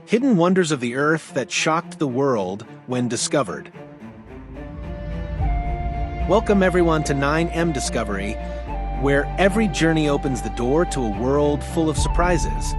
Hidden wonders of the earth that shocked the world when discovered. Welcome everyone to 9M Discovery, where every journey opens the door to a world full of surprises.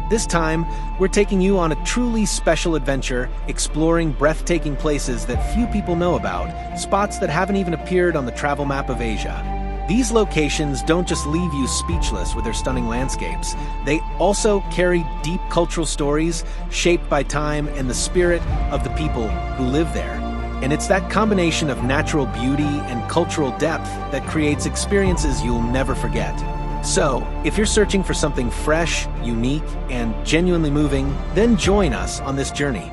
This time, we're taking you on a truly special adventure, exploring breathtaking places that few people know about, spots that haven't even appeared on the travel map of Asia. These locations don't just leave you speechless with their stunning landscapes. They also carry deep cultural stories shaped by time and the spirit of the people who live there. And it's that combination of natural beauty and cultural depth that creates experiences you'll never forget. So, if you're searching for something fresh, unique, and genuinely moving, then join us on this journey.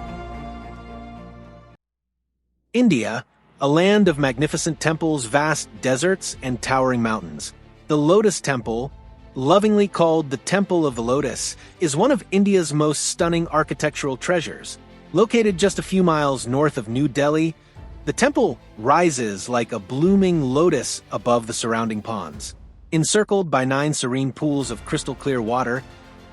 India, a land of magnificent temples, vast deserts, and towering mountains. The Lotus Temple, lovingly called the Temple of the Lotus, is one of India's most stunning architectural treasures. Located just a few miles north of New Delhi, the temple rises like a blooming lotus above the surrounding ponds. Encircled by 9 serene pools of crystal-clear water,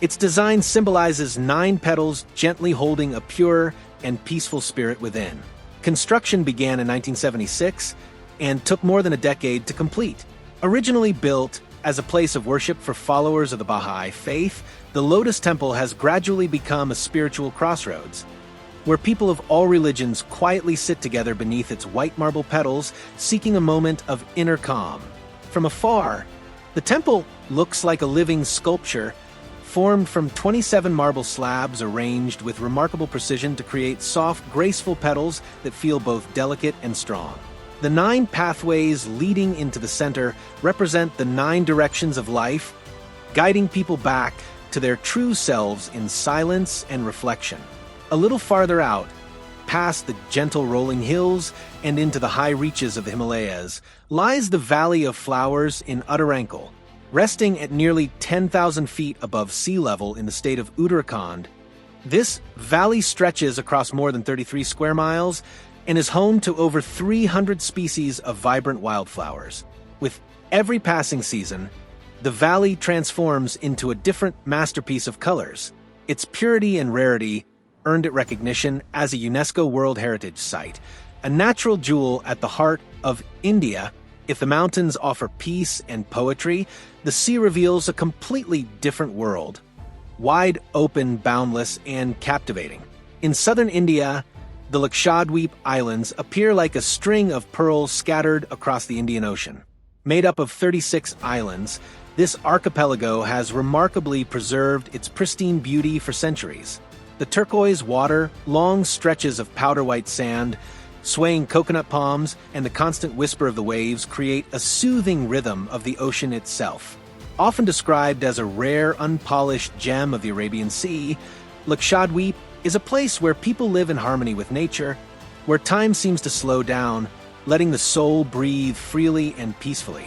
its design symbolizes 9 petals gently holding a pure and peaceful spirit within. Construction began in 1976 and took more than a decade to complete. Originally built as a place of worship for followers of the Baha'i faith, the Lotus Temple has gradually become a spiritual crossroads, where people of all religions quietly sit together beneath its white marble petals, seeking a moment of inner calm. From afar, the temple looks like a living sculpture formed from 27 marble slabs arranged with remarkable precision to create soft, graceful petals that feel both delicate and strong. The 9 pathways leading into the center represent the 9 directions of life, guiding people back to their true selves in silence and reflection. A little farther out, past the gentle rolling hills and into the high reaches of the Himalayas, lies the Valley of Flowers in Uttarankal. Resting at nearly 10,000 feet above sea level in the state of Uttarakhand, this valley stretches across more than 33 square miles and is home to over 300 species of vibrant wildflowers. With every passing season, the valley transforms into a different masterpiece of colors. Its purity and rarity earned it recognition as a UNESCO World Heritage Site, a natural jewel at the heart of India. If the mountains offer peace and poetry, the sea reveals a completely different world. Wide open, boundless, and captivating. In southern India, the Lakshadweep Islands appear like a string of pearls scattered across the Indian Ocean. Made up of 36 islands, this archipelago has remarkably preserved its pristine beauty for centuries. The turquoise water, long stretches of powder-white sand, swaying coconut palms, and the constant whisper of the waves create a soothing rhythm of the ocean itself. Often described as a rare, unpolished gem of the Arabian Sea, Lakshadweep is a place where people live in harmony with nature, where time seems to slow down, letting the soul breathe freely and peacefully.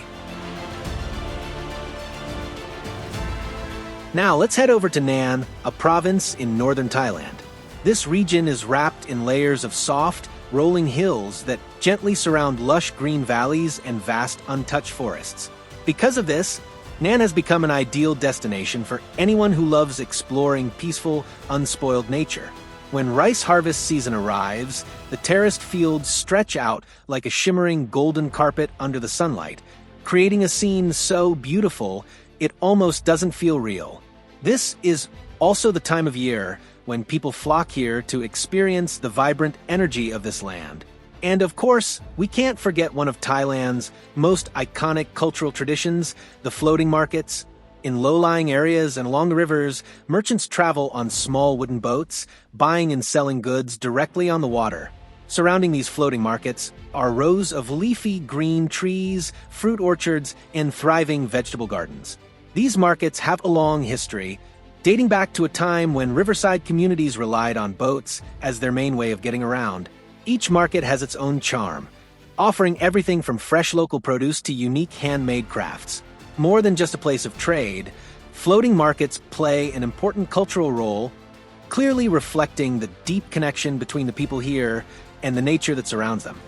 Now let's head over to Nan, a province in northern Thailand. This region is wrapped in layers of soft, rolling hills that gently surround lush green valleys and vast untouched forests. Because of this, Nan has become an ideal destination for anyone who loves exploring peaceful, unspoiled nature. When rice harvest season arrives, the terraced fields stretch out like a shimmering golden carpet under the sunlight, creating a scene so beautiful it almost doesn't feel real. This is also the time of year when people flock here to experience the vibrant energy of this land. And of course, we can't forget one of Thailand's most iconic cultural traditions, the floating markets. In low-lying areas and along the rivers, merchants travel on small wooden boats, buying and selling goods directly on the water. Surrounding these floating markets are rows of leafy green trees, fruit orchards, and thriving vegetable gardens. These markets have a long history, dating back to a time when riverside communities relied on boats as their main way of getting around. Each market has its own charm, offering everything from fresh local produce to unique handmade crafts. More than just a place of trade, floating markets play an important cultural role, clearly reflecting the deep connection between the people here and the nature that surrounds them.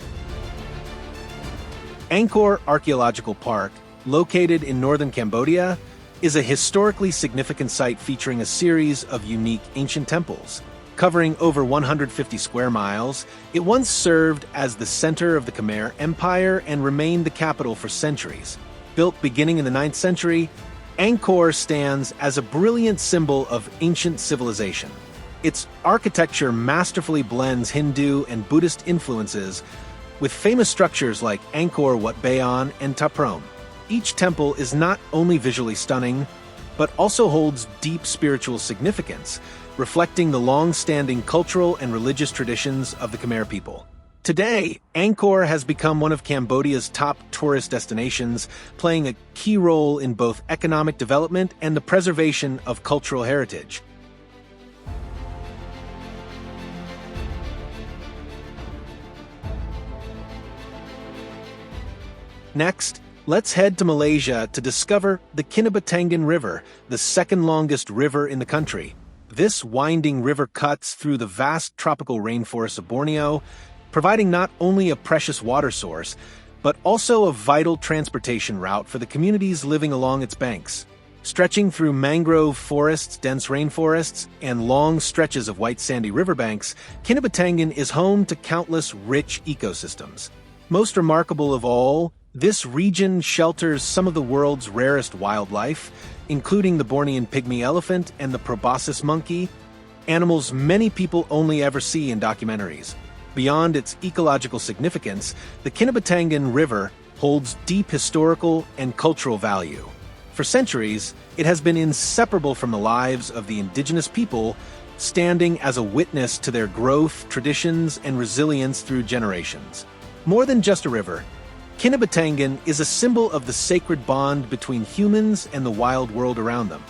Angkor Archaeological Park, located in northern Cambodia, is a historically significant site featuring a series of unique ancient temples. Covering over 150 square miles, it once served as the center of the Khmer Empire and remained the capital for centuries. Built beginning in the 9th century, Angkor stands as a brilliant symbol of ancient civilization. Its architecture masterfully blends Hindu and Buddhist influences, with famous structures like Angkor Wat Bayon and Ta Prohm. Each temple is not only visually stunning, but also holds deep spiritual significance, reflecting the long-standing cultural and religious traditions of the Khmer people. Today, Angkor has become one of Cambodia's top tourist destinations, playing a key role in both economic development and the preservation of cultural heritage. Next, let's head to Malaysia to discover the Kinabatangan River, the second longest river in the country. This winding river cuts through the vast tropical rainforests of Borneo, providing not only a precious water source, but also a vital transportation route for the communities living along its banks. Stretching through mangrove forests, dense rainforests, and long stretches of white sandy riverbanks, Kinabatangan is home to countless rich ecosystems. Most remarkable of all, this region shelters some of the world's rarest wildlife, including the Bornean pygmy elephant and the proboscis monkey, animals many people only ever see in documentaries. Beyond its ecological significance, the Kinabatangan River holds deep historical and cultural value. For centuries, it has been inseparable from the lives of the indigenous people, standing as a witness to their growth, traditions, and resilience through generations. More than just a river, Kinabatangan is a symbol of the sacred bond between humans and the wild world around them.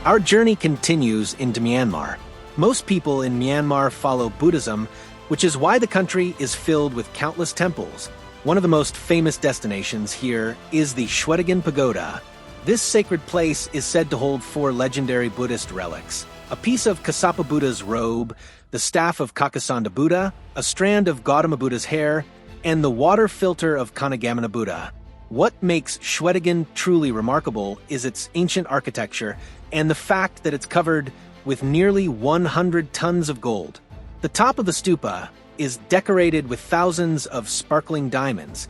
Our journey continues into Myanmar. Most people in Myanmar follow Buddhism, which is why the country is filled with countless temples. One of the most famous destinations here is the Shwedagon Pagoda. This sacred place is said to hold 4 legendary Buddhist relics: a piece of Kassapa Buddha's robe, the staff of Kakasanda Buddha, a strand of Gautama Buddha's hair, and the water filter of Kanagamana Buddha. What makes Shwedagon truly remarkable is its ancient architecture and the fact that it's covered with nearly 100 tons of gold. The top of the stupa is decorated with thousands of sparkling diamonds,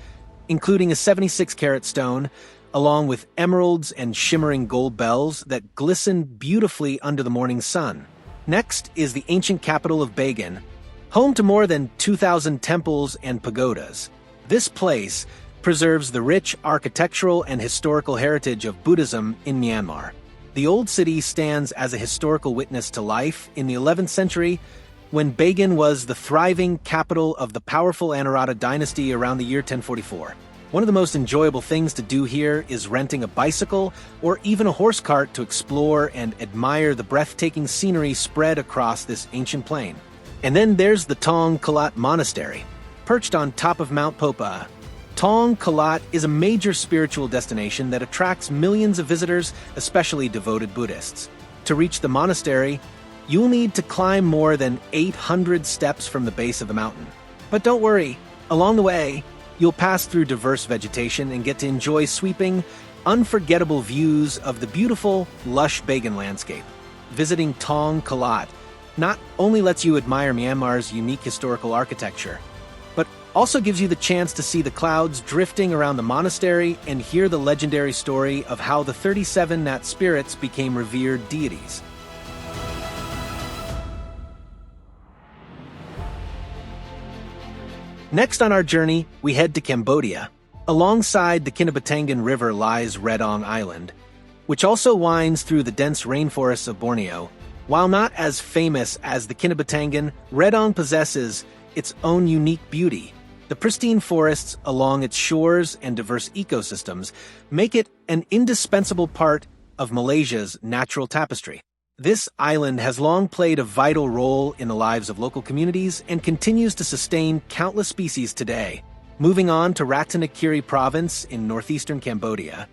including a 76-carat stone, along with emeralds and shimmering gold bells that glisten beautifully under the morning sun. Next is the ancient capital of Bagan, home to more than 2,000 temples and pagodas. This place preserves the rich architectural and historical heritage of Buddhism in Myanmar. The old city stands as a historical witness to life in the 11th century, when Bagan was the thriving capital of the powerful Anarata dynasty around the year 1044. One of the most enjoyable things to do here is renting a bicycle or even a horse cart to explore and admire the breathtaking scenery spread across this ancient plain. And then there's the Tong Kalat Monastery, perched on top of Mount Popa. Tong Kalat is a major spiritual destination that attracts millions of visitors, especially devoted Buddhists. To reach the monastery, you'll need to climb more than 800 steps from the base of the mountain. But don't worry, along the way, you'll pass through diverse vegetation and get to enjoy sweeping, unforgettable views of the beautiful, lush Bagan landscape. Visiting Tong Kalat not only lets you admire Myanmar's unique historical architecture, but also gives you the chance to see the clouds drifting around the monastery and hear the legendary story of how the 37 Nat spirits became revered deities. Next on our journey, we head to Cambodia. Alongside the Kinabatangan River lies Redong Island, which also winds through the dense rainforests of Borneo. While not as famous as the Kinabatangan, Redong possesses its own unique beauty. The pristine forests along its shores and diverse ecosystems make it an indispensable part of Malaysia's natural tapestry. This island has long played a vital role in the lives of local communities and continues to sustain countless species today. Moving on to Ratanakiri province in northeastern Cambodia,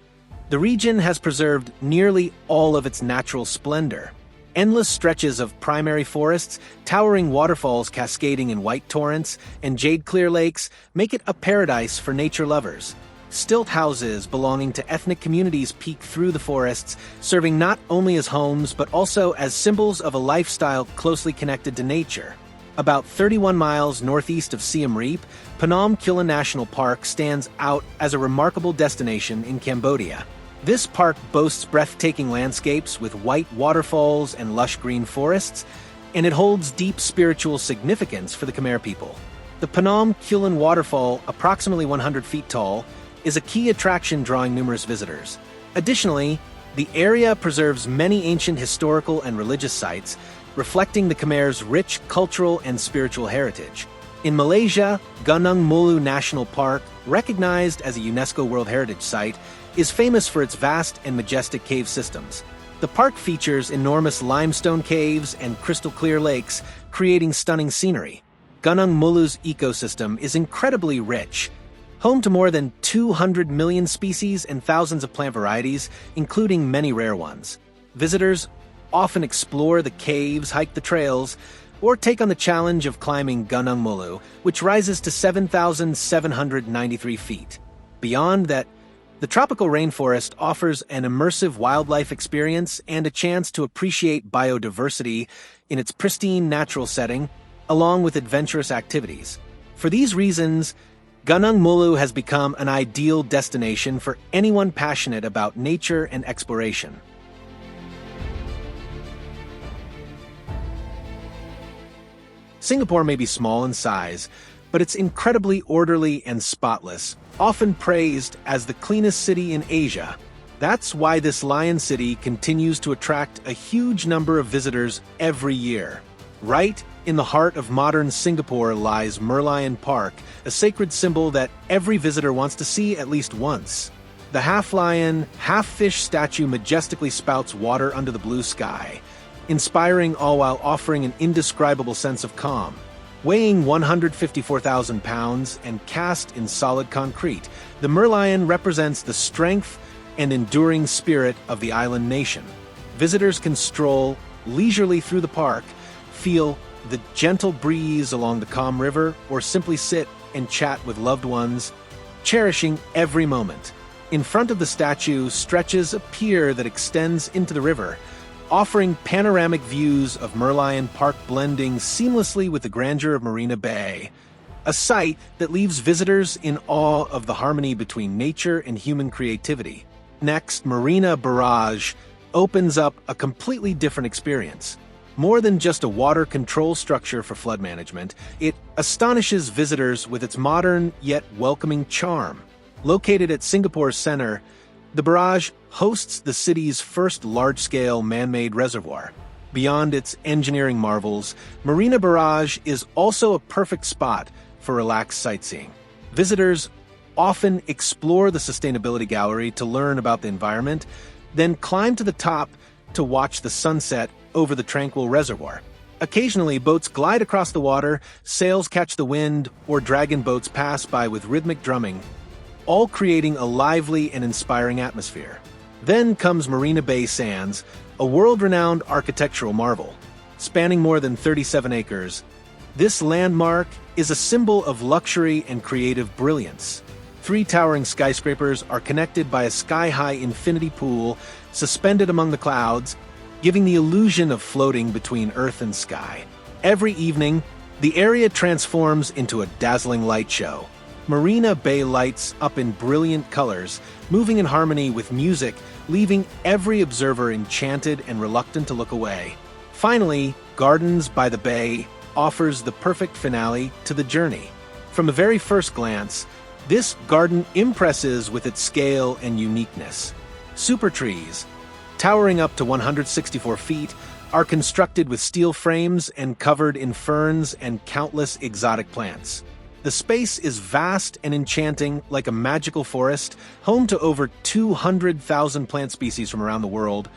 the region has preserved nearly all of its natural splendor. Endless stretches of primary forests, towering waterfalls cascading in white torrents, and jade-clear lakes make it a paradise for nature lovers. Stilt houses belonging to ethnic communities peek through the forests, serving not only as homes but also as symbols of a lifestyle closely connected to nature. About 31 miles northeast of Siem Reap, Phnom Kulen National Park stands out as a remarkable destination in Cambodia. This park boasts breathtaking landscapes with white waterfalls and lush green forests, and it holds deep spiritual significance for the Khmer people. The Phnom Kulen waterfall, approximately 100 feet tall, is a key attraction drawing numerous visitors. Additionally, the area preserves many ancient historical and religious sites, reflecting the Khmer's rich cultural and spiritual heritage. In Malaysia, Gunung Mulu National Park, recognized as a UNESCO World Heritage Site, is famous for its vast and majestic cave systems. The park features enormous limestone caves and crystal-clear lakes, creating stunning scenery. Gunung Mulu's ecosystem is incredibly rich, home to more than 200 million species and thousands of plant varieties, including many rare ones. Visitors often explore the caves, hike the trails, or take on the challenge of climbing Gunung Mulu, which rises to 7,793 feet. Beyond that, the tropical rainforest offers an immersive wildlife experience and a chance to appreciate biodiversity in its pristine natural setting, along with adventurous activities. For these reasons, Gunung Mulu has become an ideal destination for anyone passionate about nature and exploration. Singapore may be small in size, but it's incredibly orderly and spotless, often praised as the cleanest city in Asia. That's why this lion city continues to attract a huge number of visitors every year. Right in the heart of modern Singapore lies Merlion Park, a sacred symbol that every visitor wants to see at least once. The half-lion, half-fish statue majestically spouts water under the blue sky, inspiring all while offering an indescribable sense of calm. Weighing 154,000 pounds and cast in solid concrete, the Merlion represents the strength and enduring spirit of the island nation. Visitors can stroll leisurely through the park, feel the gentle breeze along the calm river, or simply sit and chat with loved ones, cherishing every moment. In front of the statue stretches a pier that extends into the river, offering panoramic views of Merlion Park blending seamlessly with the grandeur of Marina Bay, a sight that leaves visitors in awe of the harmony between nature and human creativity. Next, Marina Barrage opens up a completely different experience. More than just a water control structure for flood management, it astonishes visitors with its modern yet welcoming charm. Located at Singapore's center, the barrage hosts the city's first large-scale man-made reservoir. Beyond its engineering marvels, Marina Barrage is also a perfect spot for relaxed sightseeing. Visitors often explore the sustainability gallery to learn about the environment, then climb to the top to watch the sunset over the tranquil reservoir. Occasionally, boats glide across the water, sails catch the wind, or dragon boats pass by with rhythmic drumming, all creating a lively and inspiring atmosphere. Then comes Marina Bay Sands, a world-renowned architectural marvel. Spanning more than 37 acres, this landmark is a symbol of luxury and creative brilliance. 3 towering skyscrapers are connected by a sky-high infinity pool suspended among the clouds, giving the illusion of floating between earth and sky. Every evening, the area transforms into a dazzling light show. Marina Bay lights up in brilliant colors, moving in harmony with music, leaving every observer enchanted and reluctant to look away. Finally, Gardens by the Bay offers the perfect finale to the journey. From a very first glance, this garden impresses with its scale and uniqueness. Super trees, towering up to 164 feet, are constructed with steel frames and covered in ferns and countless exotic plants. The space is vast and enchanting, like a magical forest, home to over 200,000 plant species from around the world,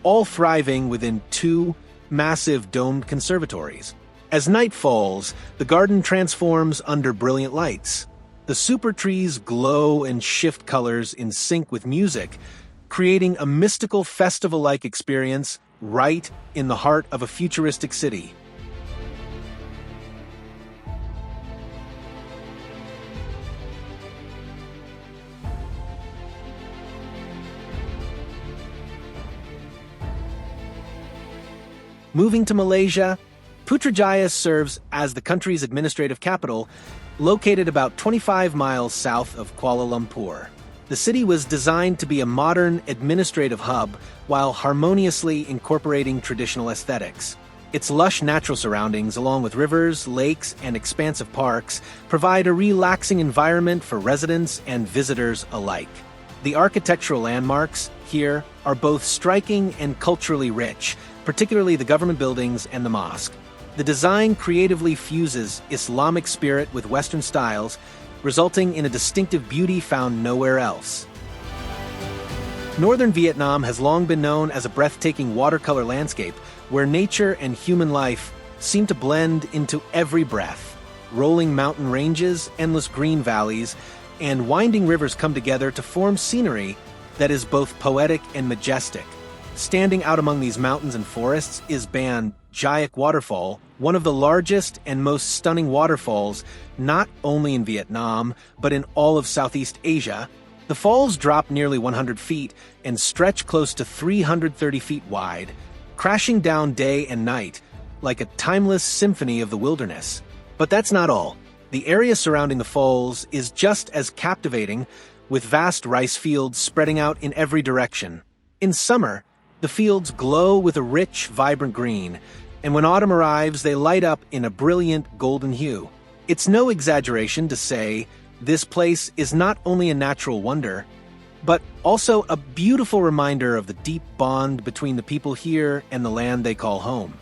all thriving within 2 massive domed conservatories. As night falls, the garden transforms under brilliant lights. The super trees glow and shift colors in sync with music, creating a mystical festival-like experience right in the heart of a futuristic city. Moving to Malaysia, Putrajaya serves as the country's administrative capital, located about 25 miles south of Kuala Lumpur. The city was designed to be a modern administrative hub while harmoniously incorporating traditional aesthetics. Its lush natural surroundings, along with rivers, lakes, and expansive parks, provide a relaxing environment for residents and visitors alike. The architectural landmarks here are both striking and culturally rich, particularly the government buildings and the mosque. The design creatively fuses Islamic spirit with Western styles, resulting in a distinctive beauty found nowhere else. Northern Vietnam has long been known as a breathtaking watercolor landscape where nature and human life seem to blend into every breath. Rolling mountain ranges, endless green valleys, and winding rivers come together to form scenery that is both poetic and majestic. Standing out among these mountains and forests is Ban Giac Waterfall, one of the largest and most stunning waterfalls not only in Vietnam, but in all of Southeast Asia. The falls drop nearly 100 feet and stretch close to 330 feet wide, crashing down day and night like a timeless symphony of the wilderness. But that's not all. The area surrounding the falls is just as captivating, with vast rice fields spreading out in every direction. In summer, the fields glow with a rich, vibrant green, and when autumn arrives, they light up in a brilliant golden hue. It's no exaggeration to say this place is not only a natural wonder, but also a beautiful reminder of the deep bond between the people here and the land they call home.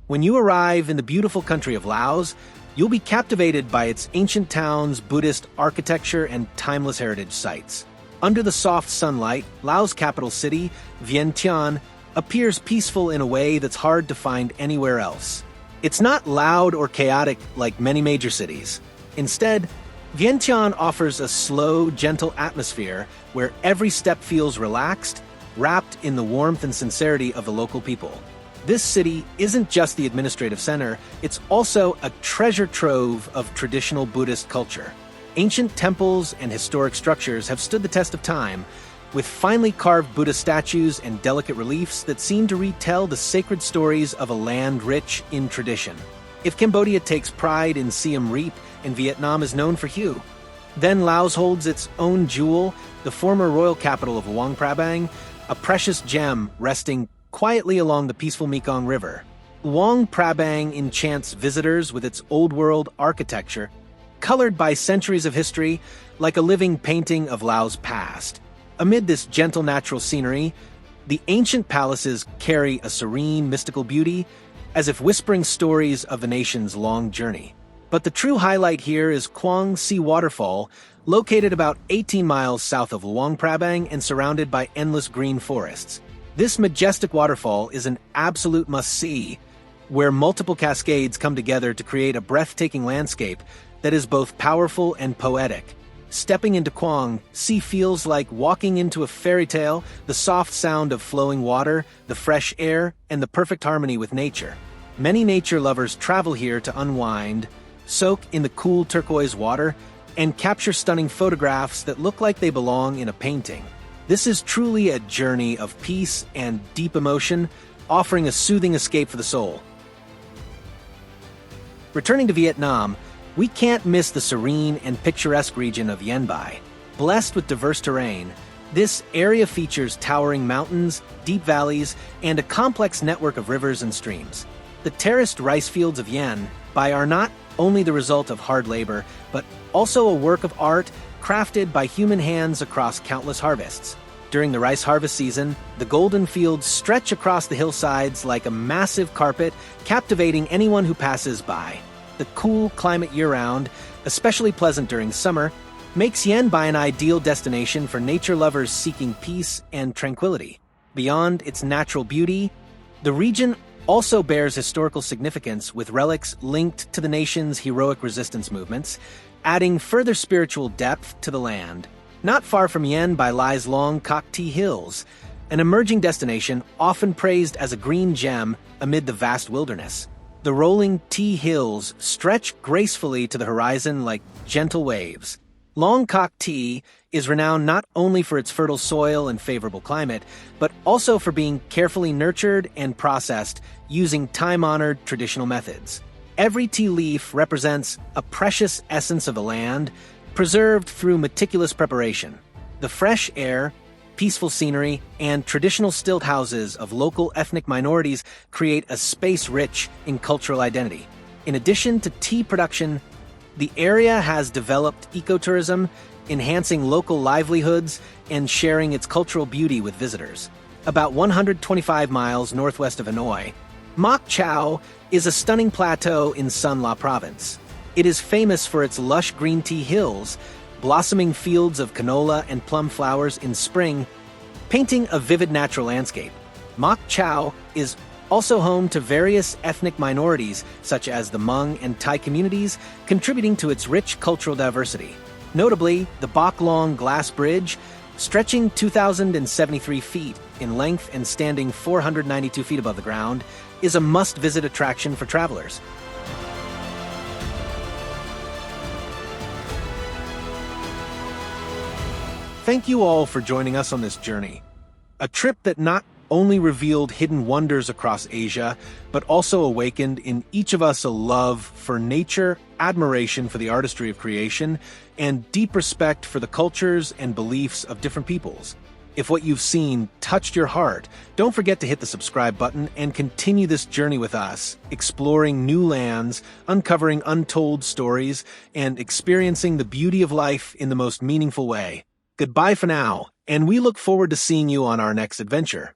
When you arrive in the beautiful country of Laos, you'll be captivated by its ancient towns, Buddhist architecture, and timeless heritage sites. Under the soft sunlight, Laos' capital city, Vientiane, appears peaceful in a way that's hard to find anywhere else. It's not loud or chaotic like many major cities. Instead, Vientiane offers a slow, gentle atmosphere where every step feels relaxed, wrapped in the warmth and sincerity of the local people. This city isn't just the administrative center, it's also a treasure trove of traditional Buddhist culture. Ancient temples and historic structures have stood the test of time, with finely carved Buddha statues and delicate reliefs that seem to retell the sacred stories of a land rich in tradition. If Cambodia takes pride in Siem Reap and Vietnam is known for Hue, then Laos holds its own jewel, the former royal capital of Luang Prabang, a precious gem resting quietly along the peaceful Mekong River. Luang Prabang enchants visitors with its old-world architecture, colored by centuries of history like a living painting of Laos' past. Amid this gentle natural scenery, the ancient palaces carry a serene, mystical beauty, as if whispering stories of the nation's long journey. But the true highlight here is Quang Si Waterfall, located about 18 miles south of Luang Prabang and surrounded by endless green forests. This majestic waterfall is an absolute must-see, where multiple cascades come together to create a breathtaking landscape that is both powerful and poetic. Stepping into Quang Si feels like walking into a fairy tale, the soft sound of flowing water, the fresh air, and the perfect harmony with nature. Many nature lovers travel here to unwind, soak in the cool turquoise water, and capture stunning photographs that look like they belong in a painting. This is truly a journey of peace and deep emotion, offering a soothing escape for the soul. Returning to Vietnam, we can't miss the serene and picturesque region of Yen Bai. Blessed with diverse terrain, this area features towering mountains, deep valleys, and a complex network of rivers and streams. The terraced rice fields of Yen Bai are not only the result of hard labor, but also a work of art crafted by human hands across countless harvests. During the rice harvest season, the golden fields stretch across the hillsides like a massive carpet, captivating anyone who passes by. The cool climate year-round, especially pleasant during summer, makes Yen Bai an ideal destination for nature lovers seeking peace and tranquility. Beyond its natural beauty, the region also bears historical significance with relics linked to the nation's heroic resistance movements, adding further spiritual depth to the land. Not far from Yen Bai lies Long Kok Ti Hills, an emerging destination often praised as a green gem amid the vast wilderness. The rolling T hills stretch gracefully to the horizon like gentle waves, Longkok tea is renowned not only for its fertile soil and favorable climate, but also for being carefully nurtured and processed using time-honored traditional methods. Every tea leaf represents a precious essence of the land, preserved through meticulous preparation. The fresh air, peaceful scenery, and traditional stilt houses of local ethnic minorities create a space rich in cultural identity. In addition to tea production, the area has developed ecotourism, enhancing local livelihoods and sharing its cultural beauty with visitors. About 125 miles northwest of Hanoi, Mok Chau is a stunning plateau in Son La Province. It is famous for its lush green tea hills, blossoming fields of canola and plum flowers in spring, painting a vivid natural landscape. Mok Chau is also home to various ethnic minorities, such as the Hmong and Thai communities, contributing to its rich cultural diversity. Notably, the Bok Long Glass Bridge, stretching 2,073 feet in length and standing 492 feet above the ground, is a must-visit attraction for travelers. Thank you all for joining us on this journey. A trip that not only revealed hidden wonders across Asia, but also awakened in each of us a love for nature, admiration for the artistry of creation, and deep respect for the cultures and beliefs of different peoples. If what you've seen touched your heart, don't forget to hit the subscribe button and continue this journey with us, exploring new lands, uncovering untold stories, and experiencing the beauty of life in the most meaningful way. Goodbye for now, and we look forward to seeing you on our next adventure.